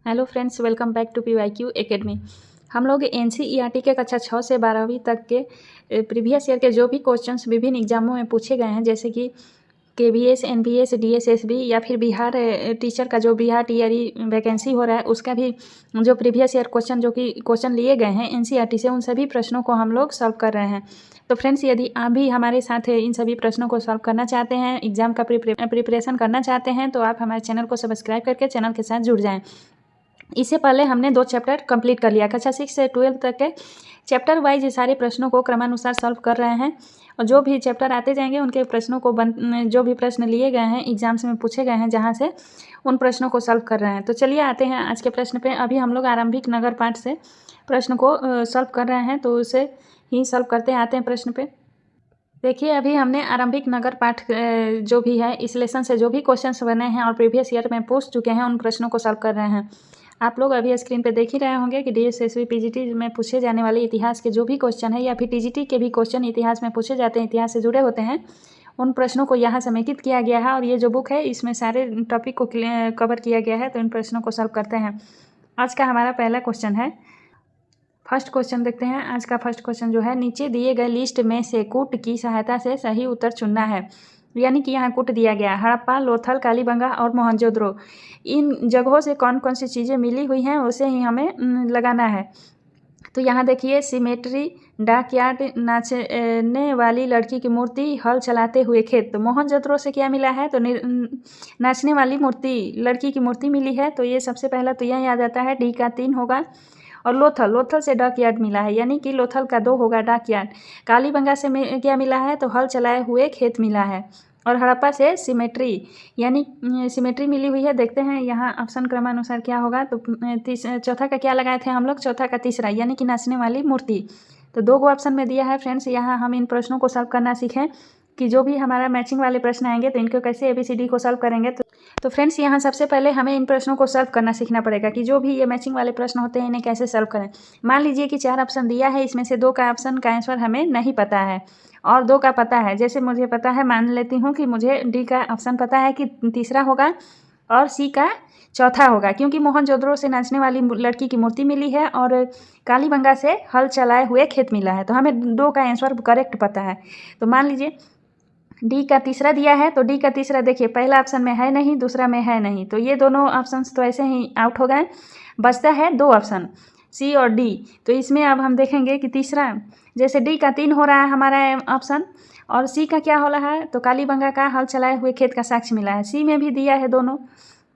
Hello friends, welcome back to PYQ academy. हम लोग NCERT के कक्षा 6 से 12वीं तक के प्रीवियस ईयर के जो भी क्वेश्चंस विभिन्न एग्जामों में पूछे गए हैं, जैसे कि KVS, NVS, DSSB या फिर बिहार टीचर का जो बिहार टीआरई वैकेंसी हो रहा है उसका भी जो प्रीवियस ईयर क्वेश्चन लिए गए हैं NCERT से, उन सभी प्रश्नों को हम लोग सॉल्व कर रहे हैं। तो फ्रेंड्स, यदि आप भी हमारे साथ इन सभी प्रश्नों को सॉल्व करना चाहते हैं, एग्जाम का प्रिपरेशन करना चाहते हैं, तो आप हमारे चैनल को सब्सक्राइब करके चैनल के साथ जुड़ जाएँ। इससे पहले हमने 2 चैप्टर कंप्लीट कर लिया। कक्षा 6 से 12 तक के चैप्टर वाइज सारे प्रश्नों को क्रमानुसार सॉल्व कर रहे हैं, और जो भी चैप्टर आते जाएंगे उनके प्रश्नों को जो भी प्रश्न लिए गए हैं एग्जाम्स में पूछे गए हैं जहां से, उन प्रश्नों को सॉल्व कर रहे हैं। तो चलिए आते हैं आज के प्रश्न पे। अभी हम लोग आरंभिक नगर पाठ से प्रश्न को सॉल्व कर रहे हैं, तो उसे ही सॉल्व करते आते हैं प्रश्न पे। देखिए, अभी हमने आरंभिक नगर पाठ जो भी है इस लेसन से जो भी क्वेश्चंस बने हैं और प्रीवियस ईयर में पूछ चुके हैं, उन प्रश्नों को सॉल्व कर रहे हैं। आप लोग अभी स्क्रीन पे देख ही रहे होंगे कि DSSB PGT में पूछे जाने वाले इतिहास के जो भी क्वेश्चन है, या फिर TGT के भी क्वेश्चन इतिहास में पूछे जाते हैं, इतिहास से जुड़े होते हैं, उन प्रश्नों को यहाँ समेकित किया गया है। और ये जो बुक है इसमें सारे टॉपिक को कवर किया गया है। तो इन प्रश्नों को सॉल्व करते हैं। आज का हमारा पहला क्वेश्चन है, फर्स्ट क्वेश्चन देखते हैं। आज का फर्स्ट क्वेश्चन जो है, नीचे दिए गए लिस्ट में से कूट की सहायता से सही उत्तर चुनना है। यानी कि यहाँ कूट दिया गया हड़प्पा, लोथल, कालीबंगा और मोहनजोदड़ो, इन जगहों से कौन कौन सी चीज़ें मिली हुई हैं उसे ही हमें लगाना है। तो यहाँ देखिए, सिमेट्री, डाकयार्ड, नाचने वाली लड़की की मूर्ति, हल चलाते हुए खेत। तो मोहनजोदड़ो से क्या मिला है? तो नाचने वाली मूर्ति, लड़की की मूर्ति मिली है। तो ये सबसे पहला तो यह याद आता है, डी का 3 होगा। और लोथल से डाकयार्ड मिला है, यानी कि लोथल का 2 होगा डाकयार्ड। कालीबंगा से क्या मिला है? तो हल चलाए हुए खेत मिला है। और हड़प्पा से सिमेट्री, यानी सिमेट्री मिली हुई है। देखते हैं यहाँ ऑप्शन क्रमानुसार क्या होगा। तो चौथा का क्या लगाए थे हम लोग? चौथा का तीसरा, यानी कि नाचने वाली मूर्ति। तो 2 ऑप्शन में दिया है फ्रेंड्स। यहाँ हम इन प्रश्नों को सॉल्व करना सीखें कि जो भी हमारा मैचिंग वाले प्रश्न आएंगे तो इनको कैसे ABCD को सॉल्व करेंगे। तो फ्रेंड्स, यहाँ सबसे पहले हमें इन प्रश्नों को सॉल्व करना सीखना पड़ेगा कि जो भी ये मैचिंग वाले प्रश्न होते हैं इन्हें कैसे सॉल्व करें। मान लीजिए कि 4 ऑप्शन दिया है, इसमें से 2 का ऑप्शन का आंसर हमें नहीं पता है और 2 का पता है। जैसे मुझे पता है, मान लेती हूँ कि मुझे डी का ऑप्शन पता है कि तीसरा होगा और सी का चौथा होगा, क्योंकि मोहनजोदड़ो से नाचने वाली लड़की की मूर्ति मिली है और कालीबंगा से हल चलाए हुए खेत मिला है। तो हमें 2 का आंसर करेक्ट पता है। तो मान लीजिए डी का तीसरा दिया है, तो डी का तीसरा देखिए, पहला ऑप्शन में है नहीं, दूसरा में है नहीं, तो ये दोनों ऑप्शंस तो ऐसे ही आउट हो गए। बचता है 2 ऑप्शन, सी और डी। तो इसमें अब हम देखेंगे कि तीसरा, जैसे डी का 3 हो रहा है हमारा ऑप्शन, और सी का क्या हो रहा है? तो कालीबंगा का हल चलाए हुए खेत का साक्ष्य मिला है। सी में भी दिया है दोनों।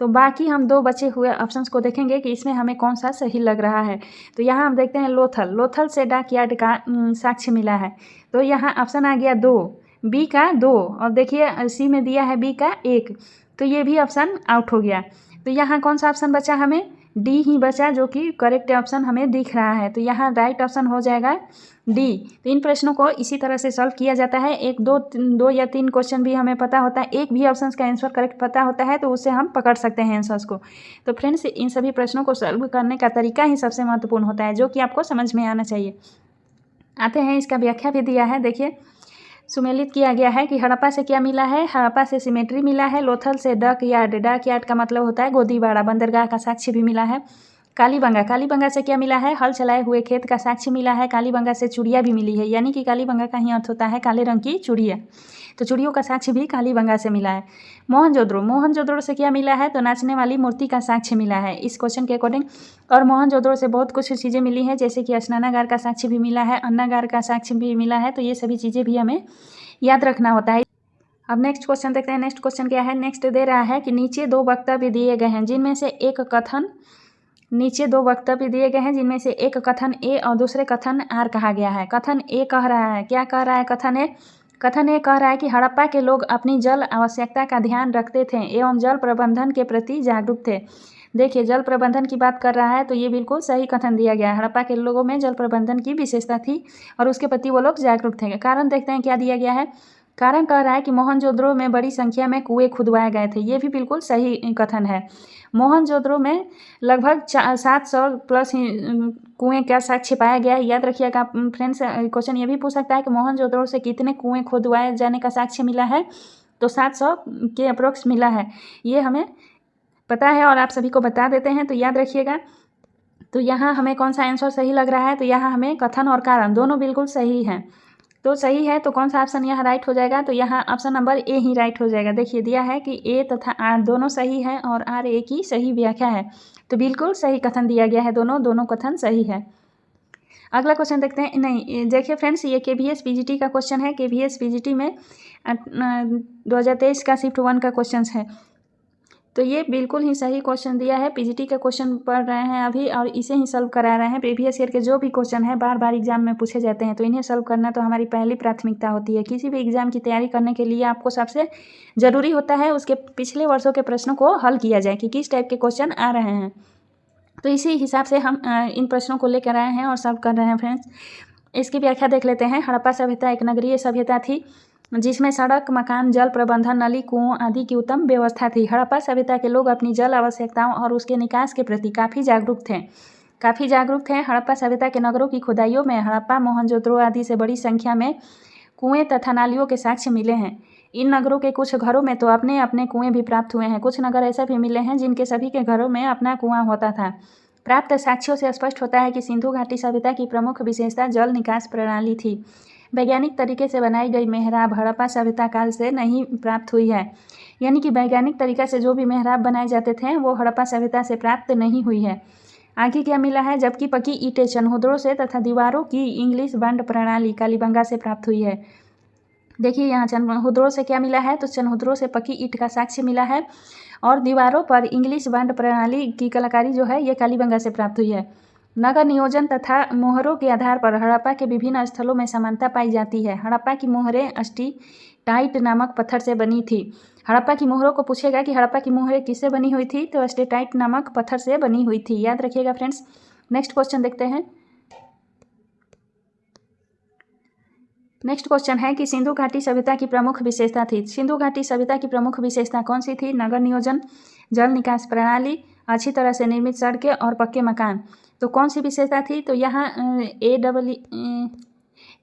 तो बाकी हम 2 बचे हुए ऑप्शंस को देखेंगे कि इसमें हमें कौन सा सही लग रहा है। तो यहाँ हम देखते हैं लोथल से डाकयार्ड का साक्ष्य मिला है। तो यहाँ ऑप्शन आ गया 2, बी का 2, और देखिए सी में दिया है बी का 1, तो ये भी ऑप्शन आउट हो गया। तो यहाँ कौन सा ऑप्शन बचा? हमें डी ही बचा, जो कि करेक्ट ऑप्शन हमें दिख रहा है। तो यहाँ राइट ऑप्शन हो जाएगा डी। तो इन प्रश्नों को इसी तरह से सॉल्व किया जाता है। 1, 2 या 3 क्वेश्चन भी हमें पता होता है, एक भी ऑप्शन का आंसर करेक्ट पता होता है, तो उससे हम पकड़ सकते हैं आंसर्स को। तो फ्रेंड्स, इन सभी प्रश्नों को सॉल्व करने का तरीका ही सबसे महत्वपूर्ण होता है, जो कि आपको समझ में आना चाहिए। आते हैं, इसका व्याख्या भी दिया है। देखिए, सुमेलित किया गया है कि हड़प्पा से क्या मिला है? हड़प्पा से सिमेट्री मिला है। लोथल से डाकयार्ड का मतलब होता है गोदीबाड़ा, बंदरगाह का साक्ष्य भी मिला है। कालीबंगा से क्या मिला है? हल चलाए हुए खेत का साक्ष्य मिला है। कालीबंगा से चूड़िया भी मिली है, यानी कि कालीबंगा का ही अर्थ होता है काले रंग की चूड़िया, तो चूड़ियों का साक्ष्य भी कालीबंगा से मिला है। मोहनजोदड़ो से क्या मिला है? तो नाचने वाली मूर्ति का साक्ष्य मिला है इस क्वेश्चन के अकॉर्डिंग। और मोहनजोदड़ो से बहुत कुछ चीज़ें मिली हैं, जैसे कि स्नानागार का साक्ष्य भी मिला है, अन्नागार का साक्ष्य भी मिला है। तो ये सभी चीज़ें भी हमें याद रखना होता है। अब नेक्स्ट क्वेश्चन देखते हैं। नेक्स्ट क्वेश्चन क्या है? नेक्स्ट दे रहा है कि नीचे 2 वक्तव्य दिए गए हैं, जिनमें से एक कथन ए और दूसरे कथन आर कहा गया है। कथन ए कह रहा है, क्या कह रहा है? कथन ए कह रहा है कि हड़प्पा के लोग अपनी जल आवश्यकता का ध्यान रखते थे एवं जल प्रबंधन के प्रति जागरूक थे। देखिए, जल प्रबंधन की बात कर रहा है, तो ये बिल्कुल सही कथन दिया गया है। हड़प्पा के लोगों में जल प्रबंधन की विशेषता थी और उसके प्रति वो लोग जागरूक थे। कारण देखते हैं क्या दिया गया है। कारण कह रहा है कि मोहनजोदड़ो में बड़ी संख्या में कुएं खुदवाए गए थे। ये भी बिल्कुल सही कथन है। मोहनजोदड़ो में लगभग 700 प्लस कुएं का साक्ष्य पाया गया है। याद रखिएगा फ्रेंड्स, क्वेश्चन ये भी पूछ सकता है कि मोहनजोदड़ो से कितने कुएं खुदवाए जाने का साक्ष्य मिला है? तो 700 के अप्रोक्स मिला है। ये हमें पता है और आप सभी को बता देते हैं, तो याद रखिएगा। तो यहाँ हमें कौन सा आंसर सही लग रहा है, तो यहाँ हमें कथन और कारण दोनों बिल्कुल सही हैं। तो सही है, तो कौन सा ऑप्शन यहाँ राइट हो जाएगा, तो यहाँ option number A he right हो जाएगा। देखिए दिया है कि ए तथा आर दोनों सही है और आर ए की सही व्याख्या है, तो बिल्कुल सही कथन दिया गया है, दोनों कथन सही है। अगला क्वेश्चन देखते हैं। नहीं देखिए फ्रेंड्स, ये KVS PGT का क्वेश्चन है। KVS PGT में 2023 का शिफ्ट 1 का क्वेश्चन है, तो ये बिल्कुल ही सही क्वेश्चन दिया है। PGT का क्वेश्चन पढ़ रहे हैं अभी और इसे ही सॉल्व करा रहे हैं। प्रीवियस ईयर के जो भी क्वेश्चन है बार बार एग्जाम में पूछे जाते हैं, तो इन्हें सॉल्व करना तो हमारी पहली प्राथमिकता होती है। किसी भी एग्जाम की तैयारी करने के लिए आपको सबसे ज़रूरी होता है उसके पिछले वर्षों के प्रश्नों को हल किया जाए कि किस टाइप के क्वेश्चन आ रहे हैं। तो इसी हिसाब से हम इन प्रश्नों को लेकर आए हैं और सॉल्व कर रहे हैं फ्रेंड्स। इसकी व्याख्या देख लेते हैं। हड़प्पा सभ्यता एक नगरीय सभ्यता थी जिसमें सड़क, मकान, जल प्रबंधन, नली, कुओं आदि की उत्तम व्यवस्था थी। हड़प्पा सभ्यता के लोग अपनी जल आवश्यकताओं और उसके निकास के प्रति काफ़ी जागरूक थे। हड़प्पा सभ्यता के नगरों की खुदाइयों में हड़प्पा, मोहनजोदड़ो आदि से बड़ी संख्या में कुएं तथा नालियों के साक्ष्य मिले हैं। इन नगरों के कुछ घरों में तो अपने अपने कुएं भी प्राप्त हुए हैं। कुछ नगर ऐसे भी मिले हैं जिनके सभी के घरों में अपना कुआं होता था। प्राप्त साक्ष्यों से स्पष्ट होता है कि सिंधु घाटी सभ्यता की प्रमुख विशेषता जल निकास प्रणाली थी। वैज्ञानिक तरीके से बनाई गई मेहराब हड़प्पा सभ्यता काल से नहीं प्राप्त हुई है, यानी कि वैज्ञानिक तरीका से जो भी मेहराब बनाए जाते थे वो हड़प्पा सभ्यता से प्राप्त नहीं हुई है। आगे क्या मिला है, जबकि पक्की ईंटें चनहुदरों से तथा दीवारों की इंग्लिश बंड प्रणाली कालीबंगा से प्राप्त हुई है। देखिए यहाँ चनहुदरों से क्या मिला है, तो चनहुदरों से पक्की ईंट का साक्ष्य मिला है और दीवारों पर इंग्लिश बंड प्रणाली की कलाकारी जो है ये कालीबंगा से प्राप्त हुई है। नगर नियोजन तथा मोहरों के आधार पर हड़प्पा के विभिन्न स्थलों में समानता पाई जाती है। हड़प्पा की मोहरें स्टेटाइट नामक पत्थर से बनी थी। हड़प्पा की मोहरों को पूछेगा कि हड़प्पा की मोहरें किससे बनी हुई थी, तो स्टेटाइट नामक पत्थर से बनी हुई थी, याद रखिएगा फ्रेंड्स। नेक्स्ट क्वेश्चन देखते हैं। नेक्स्ट क्वेश्चन है कि सिंधु घाटी सभ्यता की प्रमुख विशेषता थी। सिंधु घाटी सभ्यता की प्रमुख विशेषता कौन सी थी? नगर नियोजन, जल निकास प्रणाली, अच्छी तरह से निर्मित सड़कें और पक्के मकान। तो कौन सी विशेषता थी? तो यहाँ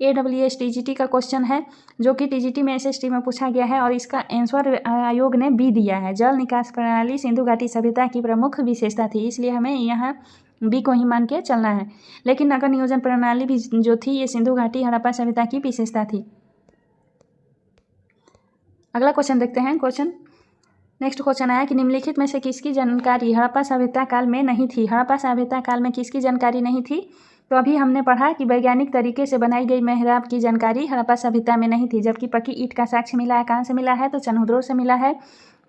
AWS TGT का क्वेश्चन है जो कि TGT में SST में पूछा गया है और इसका आंसर आयोग ने बी दिया है। जल निकास प्रणाली सिंधु घाटी सभ्यता की प्रमुख विशेषता थी, इसलिए हमें यहाँ बी को ही मान के चलना है। लेकिन नगर नियोजन प्रणाली भी जो थी ये सिंधु घाटी हड़प्पा सभ्यता की विशेषता थी। अगला क्वेश्चन देखते हैं। नेक्स्ट क्वेश्चन आया कि निम्नलिखित में से किसकी जानकारी हड़प्पा सभ्यता काल में नहीं थी? हड़प्पा सभ्यता काल में किसकी जानकारी नहीं थी? तो अभी हमने पढ़ा कि वैज्ञानिक तरीके से बनाई गई मेहराब की जानकारी हड़प्पा सभ्यता में नहीं थी, जबकि पक्की ईंट का साक्ष्य मिला है। कहाँ से मिला है? तो चनहुदरों से मिला है।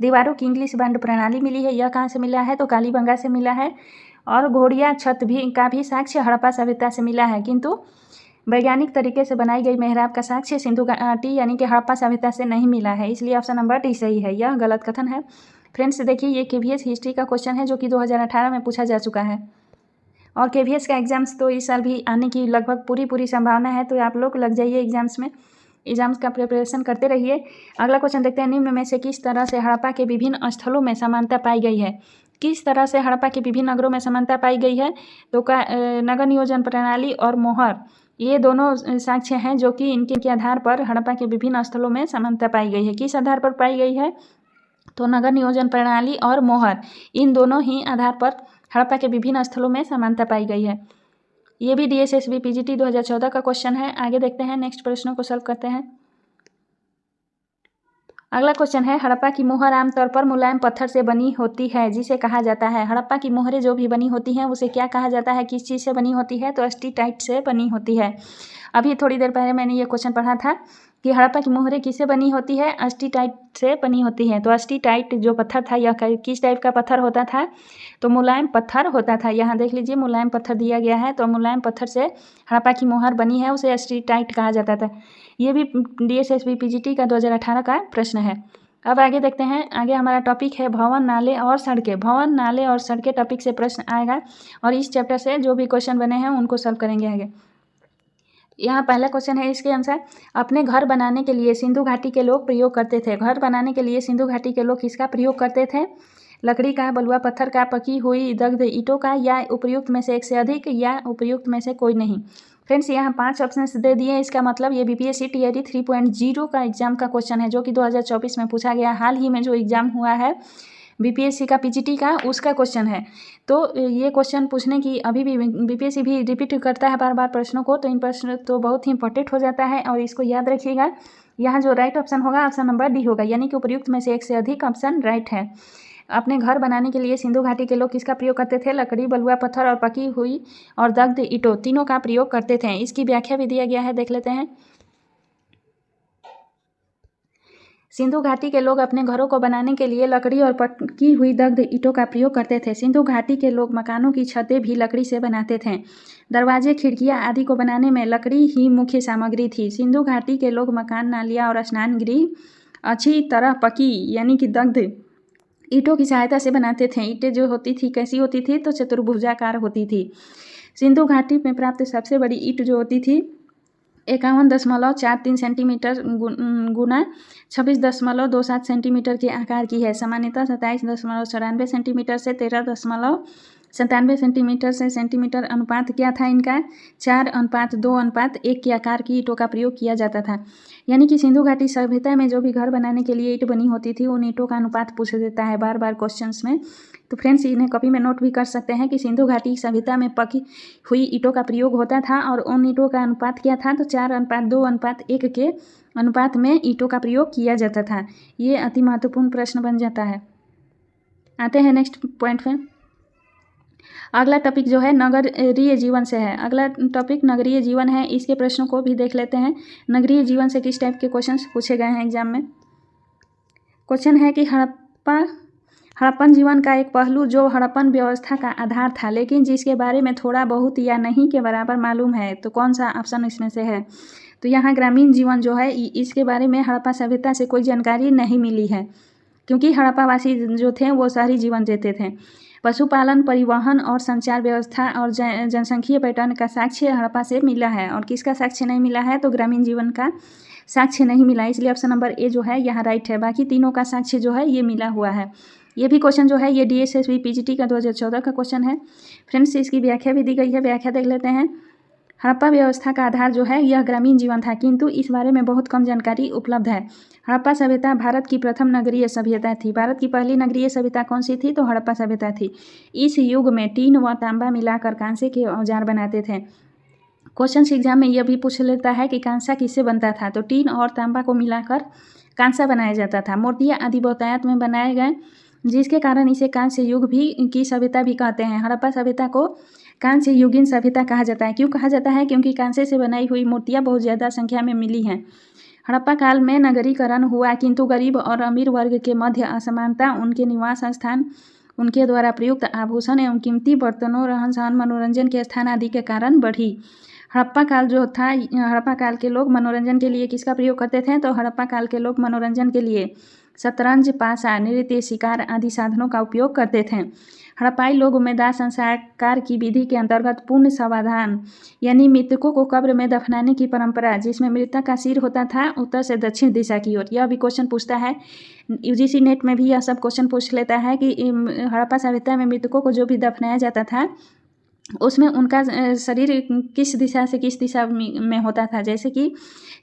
दीवारों की इंग्लिश बंड प्रणाली मिली है, यह कहाँ से मिला है? तो कालीबंगा से मिला है। और घोड़िया छत का भी साक्ष्य हड़प्पा सभ्यता से मिला है, किंतु वैज्ञानिक तरीके से बनाई गई मेहराब का साक्ष्य सिंधु घाटी यानी कि हड़प्पा सभ्यता से नहीं मिला है, इसलिए ऑप्शन नंबर डी सही है, यह गलत कथन है। फ्रेंड्स देखिए ये KVS हिस्ट्री का क्वेश्चन है जो कि 2018 में पूछा जा चुका है और KVS का एग्जाम्स तो इस साल भी आने की लगभग पूरी संभावना है, तो आप लोग लग जाइए एग्जाम्स का प्रिपरेशन करते रहिए। अगला क्वेश्चन देखते हैं। निम्न में से किस तरह से हड़प्पा के विभिन्न स्थलों में समानता पाई गई है? किस तरह से हड़प्पा के विभिन्न नगरों में समानता पाई गई है? तो नगर नियोजन प्रणाली और मोहर ये दोनों साक्ष्य हैं जो कि इनके आधार पर हड़प्पा के विभिन्न स्थलों में समानता पाई गई है। किस आधार पर पाई गई है? तो नगर नियोजन प्रणाली और मोहर, इन दोनों ही आधार पर हड़प्पा के विभिन्न स्थलों में समानता पाई गई है। ये भी DSSB PGT 2014 का क्वेश्चन है। आगे देखते हैं, नेक्स्ट प्रश्नों को सॉल्व करते हैं। अगला क्वेश्चन है हड़प्पा की मोहर आमतौर पर मुलायम पत्थर से बनी होती है जिसे कहा जाता है। हड़प्पा की मोहरें जो भी बनी होती हैं उसे क्या कहा जाता है? किस चीज़ से बनी होती है? तो स्टेटाइट से बनी होती है। अभी थोड़ी देर पहले मैंने ये क्वेश्चन पढ़ा था कि हड़प्पा की मोहरें किससे बनी होती है? स्टेटाइट से बनी होती है। तो स्टेटाइट जो पत्थर था यह किस टाइप का पत्थर होता था? तो मुलायम पत्थर होता था। यहाँ देख लीजिए मुलायम पत्थर दिया गया है, तो मुलायम पत्थर से हड़प्पा की मोहर बनी है, उसे स्टेटाइट कहा जाता था। ये भी DSSB PGT का 2018 का प्रश्न है। अब आगे देखते हैं। आगे हमारा टॉपिक है भवन, नाले और सड़कें। भवन, नाले और सड़कें टॉपिक से प्रश्न आएगा और इस चैप्टर से जो भी क्वेश्चन बने हैं उनको सॉल्व करेंगे आगे। यहाँ पहला क्वेश्चन है इसके अनुसार अपने घर बनाने के लिए सिंधु घाटी के लोग प्रयोग करते थे। घर बनाने के लिए सिंधु घाटी के लोग किसका प्रयोग करते थे? लकड़ी का, बलुआ पत्थर का, पकी हुई दग्ध ईंटों का, या उपर्युक्त में से एक से अधिक, या उपर्युक्त में से कोई नहीं। फ्रेंड्स यहाँ 5 ऑप्शंस दे दिए। इसका मतलब ये BPSC TRE 3.0 का एग्जाम का क्वेश्चन है जो कि 2024 में पूछा गया। हाल ही में जो एग्ज़ाम हुआ है बीपीएससी का पीजीटी का उसका क्वेश्चन है। तो ये क्वेश्चन पूछने की अभी भी बीपीएससी भी रिपीट करता है बार बार प्रश्नों को, तो इन प्रश्न तो बहुत ही इंपॉर्टेंट हो जाता है और इसको याद रखिएगा। यहाँ जो राइट ऑप्शन होगा ऑप्शन नंबर डी होगा, यानी कि उपयुक्त में से एक से अधिक ऑप्शन राइट है। अपने घर बनाने के लिए सिंधु घाटी के लोग किसका प्रयोग करते थे? लकड़ी, बलुआ पत्थर और पकी हुई और दग्ध ईंटों, तीनों का प्रयोग करते थे। इसकी व्याख्या भी दिया गया है, देख लेते हैं। सिंधु घाटी के लोग अपने घरों को बनाने के लिए लकड़ी और पकी हुई दग्ध ईंटों का प्रयोग करते थे। सिंधु घाटी के लोग मकानों की छतें भी लकड़ी से बनाते थे। दरवाजे, खिड़कियां आदि को बनाने में लकड़ी ही मुख्य सामग्री थी। सिंधु घाटी के लोग मकान, नालियां और स्नान गृह अच्छी तरह पकी यानी कि दग्ध ईंटों की सहायता से बनाते थे। ईंटें जो होती थी कैसी होती थी? तो चतुर्भुजाकार होती थी। सिंधु घाटी में प्राप्त सबसे बड़ी ईंट जो होती थी 51.43 सेंटीमीटर गुना 26.27 सेंटीमीटर के आकार की है। सामान्यतः 27.94 सेंटीमीटर से 13.97 सेंटीमीटर से सेंटीमीटर अनुपात क्या था इनका? 4:2:1 के आकार की ईंटों का प्रयोग किया जाता था। यानी कि सिंधु घाटी सभ्यता में जो भी घर बनाने के लिए ईंट बनी होती थी उन ईंटों का अनुपात पूछ देता है बार बार क्वेश्चंस में। तो फ्रेंड्स इन्हें कॉपी में नोट भी कर सकते हैं कि सिंधु घाटी सभ्यता में पकी हुई ईंटों का प्रयोग होता था और उन ईंटों का अनुपात क्या था? तो 4:2:1 के अनुपात में ईंटों का प्रयोग किया जाता था। ये अति महत्वपूर्ण प्रश्न बन जाता है। आते हैं नेक्स्ट पॉइंट पे। अगला टॉपिक जो है नगरीय जीवन से है। अगला टॉपिक नगरीय जीवन है। इसके प्रश्नों को भी देख लेते हैं। नगरीय जीवन से किस टाइप के क्वेश्चंस पूछे गए हैं एग्जाम में। क्वेश्चन है कि हड़प्पन जीवन का एक पहलू जो हड़प्पन व्यवस्था का आधार था लेकिन जिसके बारे में थोड़ा बहुत या नहीं के बराबर मालूम है, तो कौन सा ऑप्शन इसमें से है? तो यहाँ ग्रामीण जीवन जो है इसके बारे में हड़प्पा सभ्यता से कोई जानकारी नहीं मिली है, क्योंकि हड़प्पावासी जो थे वो शहरी जीवन जीते थे। पशुपालन, परिवहन और संचार व्यवस्था और जनसंख्यीय पैटर्न का साक्ष्य हड़प्पा से मिला है, और किसका साक्ष्य नहीं मिला है? तो ग्रामीण जीवन का साक्ष्य नहीं मिला, इसलिए ऑप्शन नंबर ए जो है यहाँ राइट है। बाकी तीनों का साक्ष्य जो है ये मिला हुआ है। ये भी क्वेश्चन जो है ये DSSB PGT का 2014 का क्वेश्चन है। फ्रेंड्स इसकी व्याख्या भी दी गई है, व्याख्या देख लेते हैं। हड़प्पा व्यवस्था का आधार जो है यह ग्रामीण जीवन था, किंतु इस बारे में बहुत कम जानकारी उपलब्ध है। हड़प्पा सभ्यता भारत की प्रथम नगरीय सभ्यता थी। भारत की पहली नगरीय सभ्यता कौन सी थी? तो हड़प्पा सभ्यता थी। इस युग में टीन व तांबा मिलाकर कांसे के औजार बनाते थे। क्वेश्चन एग्जाम में यह भी पूछ लेता है कि कांसा किससे बनता था? तो टीन और तांबा को मिलाकर कांसा बनाया जाता था। मूर्तियाँ आदि बहुतायत में बनाए गए, जिसके कारण इसे कांस्य युग भी की सभ्यता भी कहते हैं। हड़प्पा सभ्यता को कांस्य युगीन सभ्यता कहा जाता है। क्यों कहा जाता है? क्योंकि कांसे से बनाई हुई मूर्तियाँ बहुत ज़्यादा संख्या में मिली हैं। हड़प्पा काल में नगरीकरण हुआ, किंतु गरीब और अमीर वर्ग के मध्य असमानता, उनके निवास स्थान, उनके द्वारा प्रयुक्त आभूषण एवं कीमती बर्तनों, रहन सहन, मनोरंजन के स्थान आदि के कारण बढ़ी। हड़प्पा काल जो था, हड़प्पा काल के लोग मनोरंजन के लिए किसका प्रयोग करते थे? तो हड़प्पा काल के लोग मनोरंजन के लिए शतरंज, पासा, नृत्य, शिकार आदि साधनों का उपयोग करते थे। हड़प्पाई लोगों में दाह संस्कार की विधि के अंतर्गत पूर्ण समाधान यानी मृतकों को कब्र में दफनाने की परंपरा, जिसमें मृतक का सिर होता था उत्तर से दक्षिण दिशा की ओर। यह भी क्वेश्चन पूछता है, UGC नेट में भी यह सब क्वेश्चन पूछ लेता है कि हड़प्पा सभ्यता में मृतकों को जो भी दफनाया जाता था उसमें उनका शरीर किस दिशा से किस दिशा में होता था। जैसे कि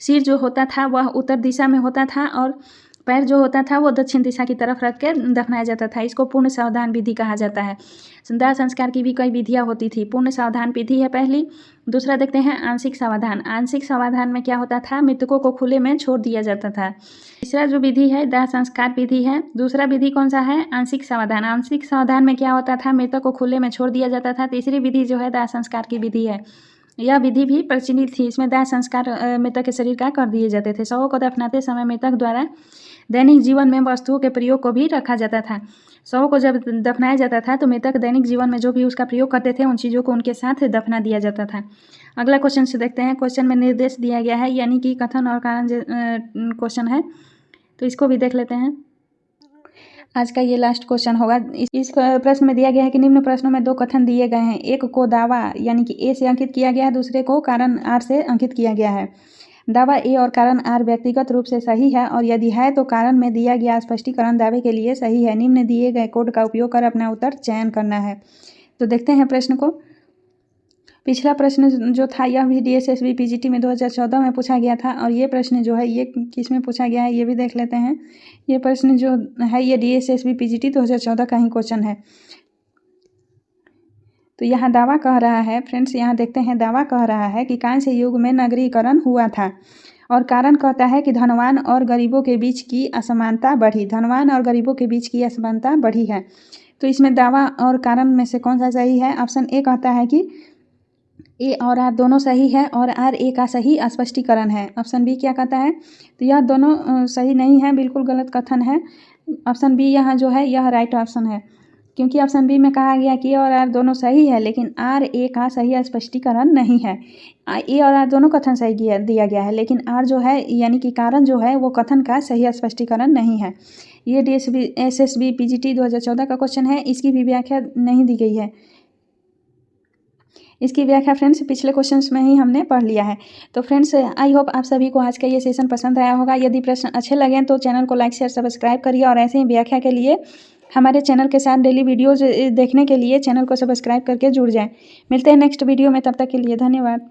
सिर जो होता था वह उत्तर दिशा में होता था और पैर जो होता था वो दक्षिण दिशा की तरफ रख के दफनाया जाता था। इसको पूर्ण सावधान विधि कहा जाता है। दाह संस्कार की भी कई विधियाँ होती थी। पूर्ण सावधान विधि है पहली। दूसरा देखते हैं आंशिक समाधान। आंशिक समाधान में क्या होता था? मृतकों को खुले में छोड़ दिया जाता था। तीसरा जो विधि है दाह संस्कार विधि है। दूसरा विधि कौन सा है? आंशिक समाधान। आंशिक समाधान में क्या होता था? मृतक को खुले में छोड़ दिया जाता था। तीसरी विधि जो है दाह संस्कार की विधि है। यह विधि भी प्रचलित थी। इसमें दाह संस्कार मृतक के शरीर का कर दिए जाते थे। शवों को दफनाते समय मृतक द्वारा दैनिक जीवन में वस्तुओं के प्रयोग को भी रखा जाता था। शवों को जब दफनाया जाता था तो मृतक दैनिक जीवन में जो भी उसका प्रयोग करते थे उन चीज़ों को उनके साथ दफना दिया जाता था। अगला क्वेश्चन से देखते हैं। क्वेश्चन में निर्देश दिया गया है, यानी कि कथन और कारण क्वेश्चन है, तो इसको भी देख लेते हैं। आज का ये लास्ट क्वेश्चन होगा। इस प्रश्न में दिया गया है कि निम्न प्रश्नों में दो कथन दिए गए हैं। एक को दावा यानी कि ए से अंकित किया गया है, दूसरे को कारण आर से अंकित किया गया है। दावा ए और कारण आर व्यक्तिगत रूप से सही है और यदि है तो कारण में दिया गया स्पष्टीकरण दावे के लिए सही है। निम्न दिए गए कोड का उपयोग कर अपना उत्तर चयन करना है। तो देखते हैं प्रश्न को। पिछला प्रश्न जो था यह भी DSSB PGT में 2014 में पूछा गया था, और ये प्रश्न जो है ये किस में पूछा गया है ये भी देख लेते हैं। ये प्रश्न जो है ये DSSB PGT 2014 का ही क्वेश्चन है। तो यहाँ दावा कह रहा है फ्रेंड्स, यहाँ देखते हैं, दावा कह रहा है कि कांस्य युग में नगरीकरण हुआ था, और कारण कहता है कि धनवान और गरीबों के बीच की असमानता बढ़ी। धनवान और गरीबों के बीच की असमानता बढ़ी है। तो इसमें दावा और कारण में से कौन सा सही है? ऑप्शन ए कहता है कि ए और आर दोनों सही है, और आर ए का सही स्पष्टीकरण है। ऑप्शन बी क्या कहता है? तो यह दोनों सही नहीं है, बिल्कुल गलत कथन है। ऑप्शन बी यहाँ जो है यह राइट ऑप्शन है, क्योंकि ऑप्शन बी में कहा गया कि ए और आर दोनों सही है, लेकिन आर ए का सही स्पष्टीकरण नहीं है। ए और आर दोनों कथन सही दिया गया है, लेकिन आर जो है यानी कि कारण जो है वो कथन का सही स्पष्टीकरण नहीं है। ये DSSB PGT 2014 का क्वेश्चन है, इसकी भी व्याख्या नहीं दी गई है। इसकी व्याख्या फ्रेंड्स पिछले क्वेश्चंस में ही हमने पढ़ लिया है। तो फ्रेंड्स आई होप आप सभी को आज का ये सेशन पसंद आया होगा। यदि प्रश्न अच्छे लगे तो चैनल को लाइक शेयर सब्सक्राइब करिए, और ऐसे ही व्याख्या के लिए हमारे चैनल के साथ डेली वीडियोज़ देखने के लिए चैनल को सब्सक्राइब करके जुड़ जाएं। मिलते हैं नेक्स्ट वीडियो में, तब तक के लिए धन्यवाद।